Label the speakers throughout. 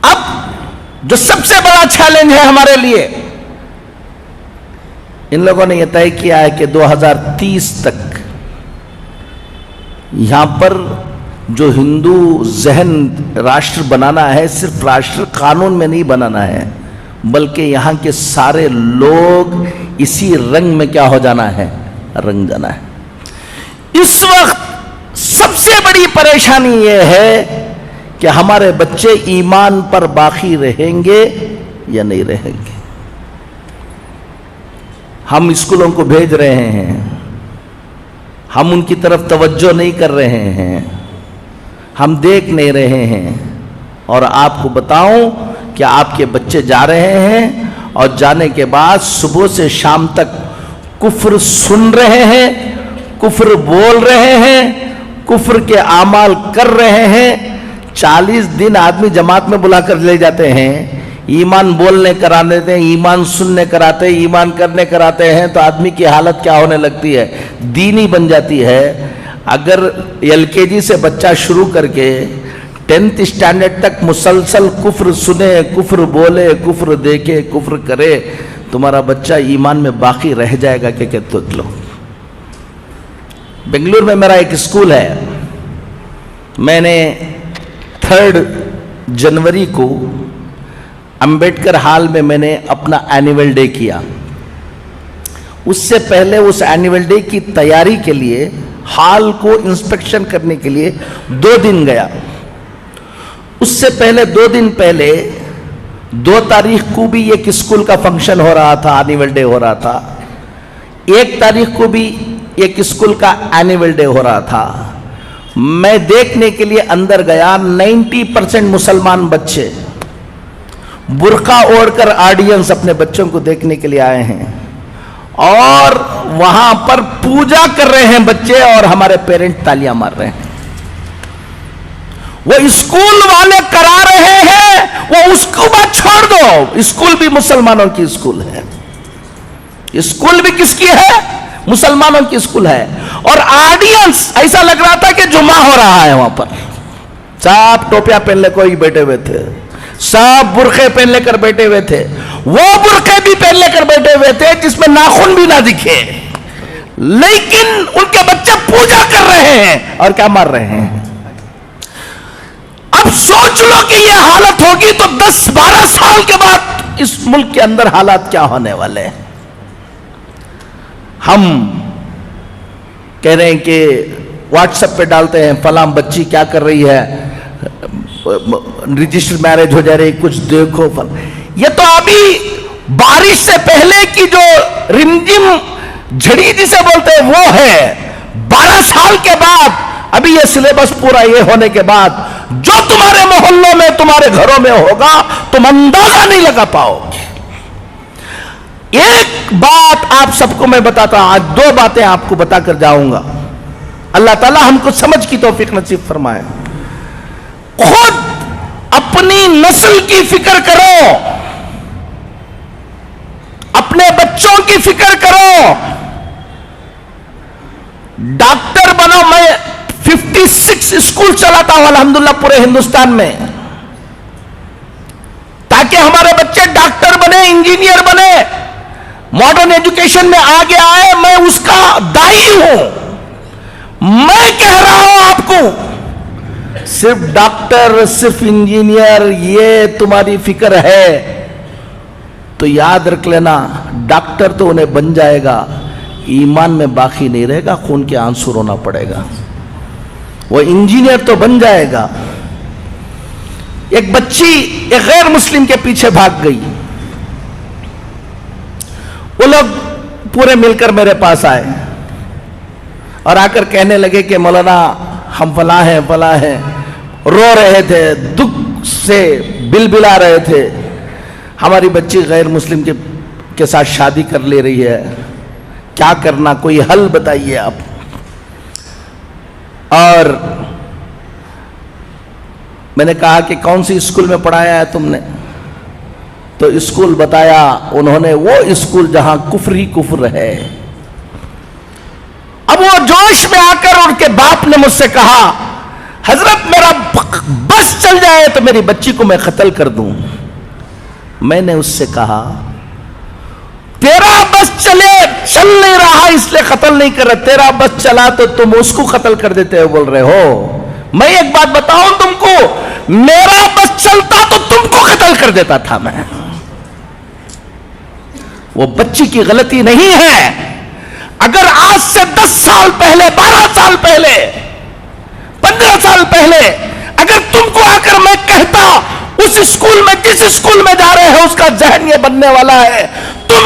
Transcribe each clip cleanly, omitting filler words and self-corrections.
Speaker 1: اب جو سب سے بڑا چیلنج ہے ہمارے لیے، ان لوگوں نے یہ طے کیا ہے کہ 2030 تک یہاں پر جو ہندو ذہن راشٹر بنانا ہے، صرف راشٹر قانون میں نہیں بنانا ہے، بلکہ یہاں کے سارے لوگ اسی رنگ میں کیا ہو جانا ہے، رنگ جانا ہے۔ اس وقت سب سے بڑی پریشانی یہ ہے کہ ہمارے بچے ایمان پر باقی رہیں گے یا نہیں رہیں گے۔ ہم اسکولوں کو بھیج رہے ہیں، ہم ان کی طرف توجہ نہیں کر رہے ہیں، ہم دیکھ نہیں رہے ہیں، اور آپ کو بتاؤں کہ آپ کے بچے جا رہے ہیں اور جانے کے بعد صبح سے شام تک کفر سن رہے ہیں، کفر بول رہے ہیں، کفر کے اعمال کر رہے ہیں۔ 40 دن آدمی جماعت میں بلا کر لے جاتے ہیں، ایمان بولنے کرانے دیتے ہیں، ایمان سننے کراتے ہیں، ایمان کرنے کراتے ہیں، تو آدمی کی حالت کیا ہونے لگتی ہے، دینی بن جاتی ہے۔ اگر LKG سے بچہ شروع کر کے 10th اسٹینڈرڈ تک مسلسل کفر سنے، کفر بولے، کفر دیکھے، کفر کرے، تمہارا بچہ ایمان میں باقی رہ جائے گا کہ لو۔ بنگلور میں میرا ایک اسکول ہے، میں نے 3 جنوری کو امبیڈکر ہال میں نے اپنا اینیول ڈے کیا۔ اس سے پہلے اس اینیول ڈے کی تیاری کے لیے ہال کو انسپیکشن کرنے کے لیے 2 دن گیا۔ اس سے پہلے 2 دن پہلے 2 تاریخ کو بھی ایک اسکول کا فنکشن ہو رہا تھا، اینیول ڈے ہو رہا تھا۔ 1 تاریخ کو بھی ایک اسکول کا اینیول ڈے ہو رہا تھا۔ میں دیکھنے کے لیے اندر گیا، 90% مسلمان بچے برقع اوڑھ کر آڈینس اپنے بچوں کو دیکھنے کے لیے آئے ہیں، اور وہاں پر پوجا کر رہے ہیں بچے، اور ہمارے پیرنٹ تالیاں مار رہے ہیں۔ وہ اسکول والے کرا رہے ہیں، وہ اس کو بات چھوڑ دو، اسکول بھی مسلمانوں کی اسکول ہے، اسکول بھی کس کی ہے، مسلمانوں کی اسکول ہے۔ اور آڈینس ایسا لگ رہا تھا کہ جمعہ ہو رہا ہے، وہاں پر سب ٹوپیاں پہن لے کوئی بیٹھے ہوئے تھے، سب برقعے پہن لے کر بیٹھے ہوئے تھے، وہ برقعے بھی پہن لے کر بیٹھے ہوئے تھے جس میں ناخن بھی نہ دکھے، لیکن ان کے بچے پوجا کر رہے ہیں اور کیا مار رہے ہیں۔ اب سوچ لو کہ یہ حالت ہوگی تو 10-12 سال کے بعد اس ملک کے اندر حالات کیا ہونے والے ہیں۔ ہم کہہ رہے ہیں کہ واٹس ایپ پہ ڈالتے ہیں فلاں بچی کیا کر رہی ہے، رجسٹر میرج ہو جا رہی، کچھ دیکھو۔ یہ تو ابھی بارش سے پہلے کی جو رمجم جھڑی جسے بولتے ہیں وہ ہے۔ 12 سال کے بعد ابھی یہ سلیبس پورا یہ ہونے کے بعد جو تمہارے محلوں میں تمہارے گھروں میں ہوگا تم اندازہ نہیں لگا پاؤ گے۔ ایک بات آپ سب کو میں بتاتا ہوں، آج 2 باتیں آپ کو بتا کر جاؤں گا۔ اللہ تعالی ہم کو سمجھ کی توفیق نصیب فرمائے۔ خود اپنی نسل کی فکر کرو، اپنے بچوں کی فکر کرو، ڈاکٹر بنو۔ میں 56 اسکول چلاتا ہوں الحمدللہ پورے ہندوستان میں، تاکہ ہمارے بچے ڈاکٹر بنے، انجینئر بنے، ماڈرن ایجوکیشن میں آگے آئے۔ میں اس کا داعی ہوں۔ میں کہہ رہا ہوں آپ کو، صرف ڈاکٹر، صرف انجینئر یہ تمہاری فکر ہے تو یاد رکھ لینا، ڈاکٹر تو انہیں بن جائے گا، ایمان میں باقی نہیں رہے گا، خون کے آنسو رونا پڑے گا۔ وہ انجینئر تو بن جائے گا۔ ایک بچی ایک غیر مسلم کے پیچھے بھاگ گئی، وہ لوگ پورے مل کر میرے پاس آئے اور آ کر کہنے لگے کہ مولانا ہم فلاں ہیں فلاں ہیں، رو رہے تھے، دکھ سے بلبلا رہے تھے، ہماری بچی غیر مسلم کے ساتھ شادی کر لے رہی ہے، کیا کرنا، کوئی حل بتائیے آپ۔ اور میں نے کہا کہ کون سی اسکول میں پڑھایا ہے تم نے؟ تو اسکول بتایا انہوں نے، وہ اسکول جہاں کفر ہی کفر ہے۔ اب وہ جوش میں آ کر ان کے باپ نے مجھ سے کہا حضرت میرا بس چل جائے تو میری بچی کو میں قتل کر دوں. میں نے اس سے کہا تیرا بس چل نہیں رہا اس لیے قتل نہیں کر رہا, تیرا بس چلا تو تم اس کو قتل کر دیتے ہو بول رہے ہو. میں ایک بات بتاؤں تم کو, میرا بس چلتا تو تم کو قتل کر دیتا تھا میں. وہ بچی کی غلطی نہیں ہے. اگر آج سے 10 سال پہلے, 12 سال پہلے, 15 سال پہلے اگر تم کو آ کر میں کہتا اس اسکول میں, جس اسکول میں جا رہے ہو اس کا ذہن یہ بننے والا ہے, تم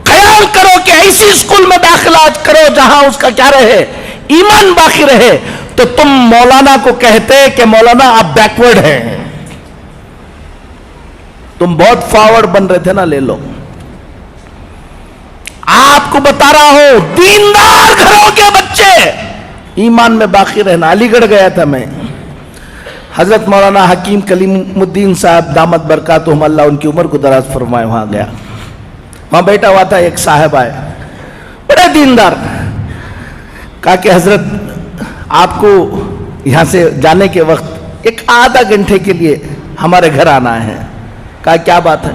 Speaker 1: خیال کرو کہ ایسی اسکول میں داخلہ کرو جہاں اس کا کیا رہے, ایمان باقی رہے, تو تم مولانا کو کہتے کہ مولانا آپ بیکورڈ ہیں. تم بہت فارورڈ بن رہے تھے نا, لے لو. آپ کو بتا رہا ہوں دیندار گھروں کے بچے ایمان میں باقی رہنا. علی گڑھ گیا تھا میں, حضرت مولانا حکیم کلیم الدین صاحب دامت برکاتہم اللہ ان کی عمر کو دراز فرمائے, وہاں گیا. وہاں بیٹھا ہوا تھا, ایک صاحب آئے بڑے دیندار, کہا کہ حضرت آپ کو یہاں سے جانے کے وقت ایک آدھا گھنٹے کے لیے ہمارے گھر آنا ہے. کہا کیا بات ہے؟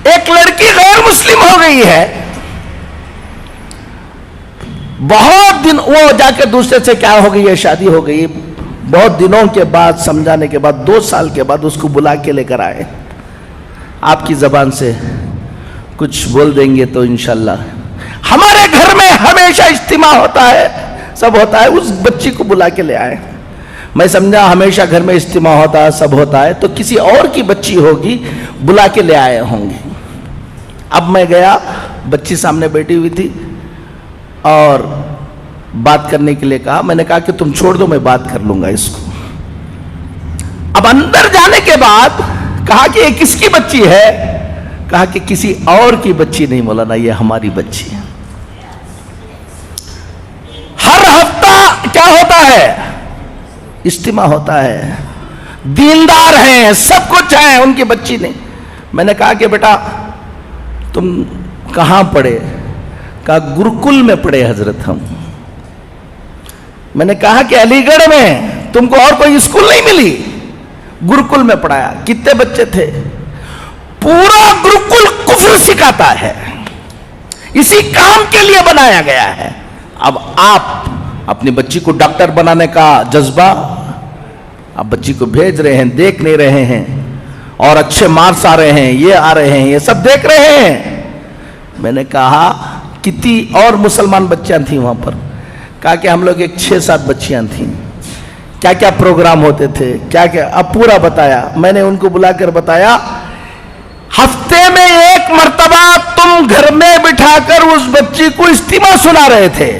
Speaker 1: ایک لڑکی غیر مسلم ہو گئی ہے, بہت دن, وہ جا کے دوسرے سے کیا ہو گئی ہے, شادی ہو گئی. بہت دنوں کے بعد, سمجھانے کے بعد, 2 سال کے بعد اس کو بلا کے لے کر آئے. آپ کی زبان سے کچھ بول دیں گے تو انشاءاللہ. ہمارے گھر میں ہمیشہ اجتماع ہوتا ہے, سب ہوتا ہے, اس بچی کو بلا کے لے آئے. میں سمجھا ہمیشہ گھر میں اجتماع ہوتا ہے, سب ہوتا ہے, تو کسی اور کی بچی ہوگی, بلا کے لے آئے ہوں گے. اب میں گیا, بچی سامنے بیٹھی ہوئی تھی اور بات کرنے کے لیے کہا. میں نے کہا کہ تم چھوڑ دو, میں بات کر لوں گا اس کو. اب اندر جانے کے بعد کہا کہ یہ کس کی بچی ہے؟ کہا کہ کسی اور کی بچی نہیں مولانا, یہ ہماری بچی ہے. ہر ہفتہ کیا ہوتا ہے, اجتماع ہوتا ہے, دیندار ہیں, سب کچھ ہیں, ان کی بچی نہیں. میں نے کہا کہ بیٹا تم کہاں پڑھے؟ کہا گرکل میں پڑھے حضرت ہم. میں نے کہا کہ علی گڑھ میں تم کو اور کوئی اسکول نہیں ملی؟ گرکل میں پڑھایا. کتنے بچے تھے؟ پورا گرکل کفر سکھاتا ہے, اسی کام کے لیے بنایا گیا ہے. اب آپ اپنی بچی کو ڈاکٹر بنانے کا جذبہ, آپ بچی کو بھیج رہے ہیں, دیکھ نہیں رہے ہیں, اور اچھے مارکس آ رہے ہیں, یہ آ رہے ہیں, یہ سب دیکھ رہے ہیں. میں نے کہا کتنی اور مسلمان بچیاں تھیں وہاں پر؟ کہا کہ ہم لوگ ایک 6-7 بچیاں تھیں. کیا کیا پروگرام ہوتے تھے, کیا کیا, اب پورا بتایا. میں نے ان کو بلا کر بتایا ہفتے میں 1 مرتبہ تم گھر میں بٹھا کر اس بچی کو اجتماع سنا رہے تھے,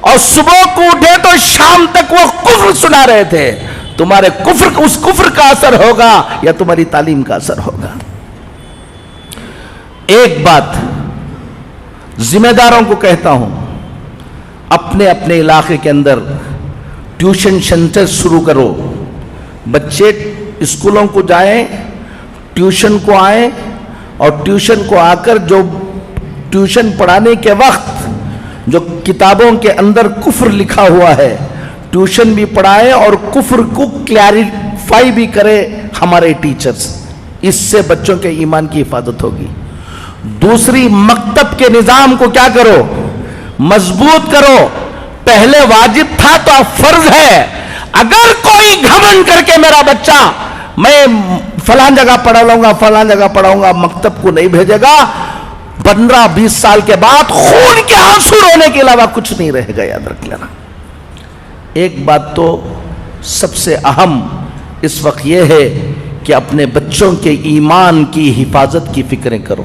Speaker 1: اور صبح کو اٹھے تو شام تک وہ کفر سنا رہے تھے. تمہارے کفر, اس کفر کا اثر ہوگا یا تمہاری تعلیم کا اثر ہوگا. ایک بات ذمہ داروں کو کہتا ہوں, اپنے اپنے علاقے کے اندر ٹیوشن سینٹر شروع کرو. بچے اسکولوں کو جائیں, ٹیوشن کو آئیں, اور ٹیوشن کو آ کر جو ٹیوشن پڑھانے کے وقت جو کتابوں کے اندر کفر لکھا ہوا ہے, ٹیوشن بھی پڑھائیں اور کفر کو کلیریفائی بھی کرے ہمارے ٹیچرز. اس سے بچوں کے ایمان کی حفاظت ہوگی. دوسری, مکتب کے نظام کو کیا کرو, مضبوط کرو. پہلے واجب تھا تو اب فرض ہے. اگر کوئی گھمنڈ کر کے میرا بچہ میں فلان جگہ پڑھاؤں گا, فلان جگہ پڑھاؤں گا, مکتب کو نہیں بھیجے گا, 15-20 سال کے بعد خون کے آنسو رونے کے علاوہ کچھ نہیں رہے گا, یاد رکھ لینا. ایک بات تو سب سے اہم اس وقت یہ ہے کہ اپنے بچوں کے ایمان کی حفاظت کی فکریں کرو,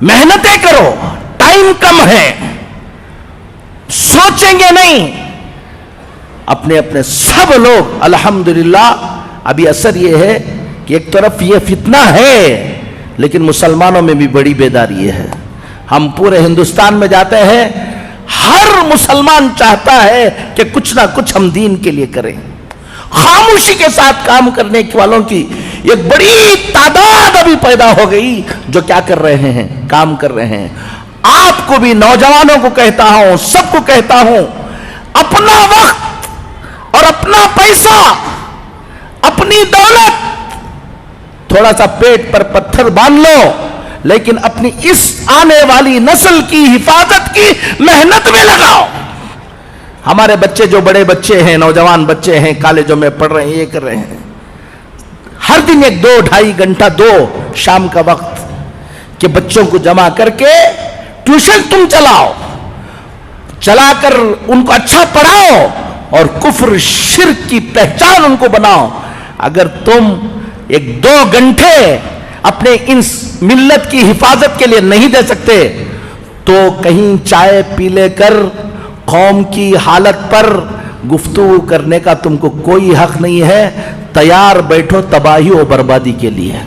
Speaker 1: محنتیں کرو. ٹائم کم ہے, سوچیں گے نہیں. اپنے اپنے سب لوگ الحمدللہ. ابھی اثر یہ ہے کہ ایک طرف یہ فتنہ ہے, لیکن مسلمانوں میں بھی بڑی بیداری ہے. ہم پورے ہندوستان میں جاتے ہیں, ہر مسلمان چاہتا ہے کہ کچھ نہ کچھ ہم دین کے لیے کریں. خاموشی کے ساتھ کام کرنے والوں کی ایک بڑی تعداد ابھی پیدا ہو گئی جو کیا کر رہے ہیں, کام کر رہے ہیں. آپ کو بھی, نوجوانوں کو کہتا ہوں, سب کو کہتا ہوں, اپنا وقت اور اپنا پیسہ، اپنی دولت، تھوڑا سا پیٹ پر پتھر باندھ لو، لیکن اپنی اس آنے والی نسل کی حفاظت کی محنت میں لگاؤ۔ ہمارے بچے جو بڑے بچے ہیں، نوجوان بچے ہیں، کالجوں میں پڑھ رہے ہیں، یہ کر رہے ہیں، ہر دن 1-2-2.5 گھنٹہ دو شام کا وقت کہ بچوں کو جمع کر کے ٹیوشن تم چلاؤ، چلا کر ان کو اچھا پڑھاؤ اور کفر شرک کی پہچان ان کو بناؤ۔ اگر تم 1-2 گھنٹے اپنے ان ملت کی حفاظت کے لیے نہیں دے سکتے تو کہیں چائے پی لے کر قوم کی حالت پر گفتگو کرنے کا تم کو کوئی حق نہیں ہے۔ تیار بیٹھو تباہی و بربادی کے لیے۔